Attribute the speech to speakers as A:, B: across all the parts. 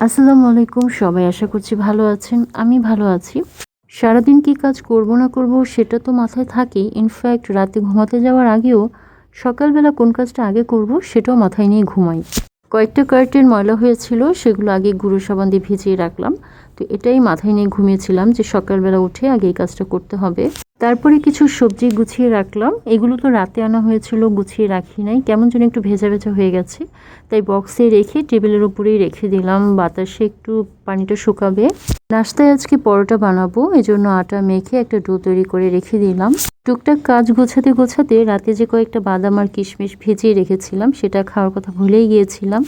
A: আসসালামু আলাইকুম সবাই, আশা করছি ভালো আছেন। আমি ভালো আছি। সারাদিন কি কাজ করব না করব সেটা তো মাথায় থাকেই। ইনফ্যাক্ট রাতে ঘুমাতে যাওয়ার আগেও সকালবেলা কোন কাজটা আগে করব সেটাও মাথায় নিয়ে ঘুমাই। কয়েকটা কার্টেন ময়লা হয়েছিল, সেগুলো আগে গুঁড়ো সাবান দিয়ে ভিজিয়ে রাখলাম। তো এটাই মাথায় নিয়ে ঘুমিয়েছিলাম যে সকালবেলা উঠে আগে এই কাজটা করতে হবে। তারপরে কিছু সবজি গুছিয়ে রাখলাম। এগুলো তো রাতে আনা হয়েছিল, গুছিয়ে রাখি নাই, কেমন যেন একটু ভেজা ভেজা হয়ে গেছে। তাই বক্সে রেখে টেবিলের উপরেই রেখে দিলাম, বাতাসে একটু পানিটা শুকাবে। নাস্তায় আজকে পরোটা বানাবো, এজন্য আটা মেখে একটা ডো তৈরি করে রেখে দিলাম। টুকটাক কাজ গোছাতে গোছাতে রাতে যে কয়েকটা বাদাম আর কিশমিশ ভিজিয়ে রেখেছিলাম সেটা খাওয়ার কথা ভুলেই গিয়েছিলাম।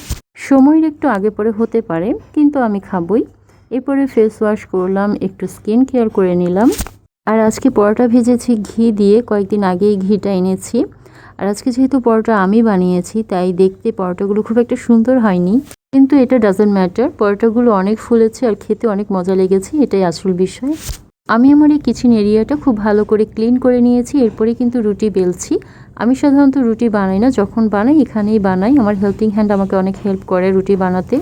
A: সময়ের একটু আগে পরে হতে পারে, কিন্তু আমি খাবই। এরপরে ফেস ওয়াশ করলাম, একটু স্কিন কেয়ার করে নিলাম। আর আজকে পরোটা ভেজেছি ঘি দিয়ে, কয়েকদিন আগেই ঘিটা এনেছি। আর আজকে যেহেতু পরোটা আমি বানিয়েছি তাই দেখতে পরোটাগুলো খুব একটা সুন্দর হয়নি, কিন্তু এটা ডাজন্ট ম্যাটার। পরোটাগুলো অনেক ফুলেছে আর খেতে অনেক মজা লেগেছে, এটাই আসল বিষয়। আমি আমার এই কিচেন এরিয়াটা খুব ভালো করে ক্লিন করে নিয়েছি। এরপরে কিন্তু রুটি বেলছি। আমি সাধারণত রুটি বানাই না, যখন বানাই এখানেই বানাই। আমার হেল্পিং হ্যান্ড আমাকে অনেক হেল্প করে রুটি বানাতে।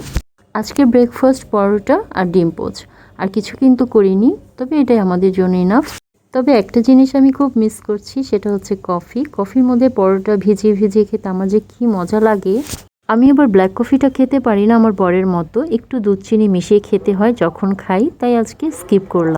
A: আজকে ব্রেকফাস্ট পরোটা আর ডিম পোচ, আর কিছু কিন্তু করিনি, তবে এটাই আমাদের জন্য ইনাফ। তবে একটা জিনিস আমি খুব মিস করছি, সেটা হচ্ছে কফি। কফির মধ্যে পরোটা ভিজিয়ে ভিজিয়ে খেতে আমার যে কী মজা লাগে। আমি আবার ব্ল্যাক কফিটা খেতে পারি না আমার বরের মতো, একটু দুধ চিনি মিশিয়ে খেতে হয় যখন খাই, তাই আজকে স্কিপ করলাম।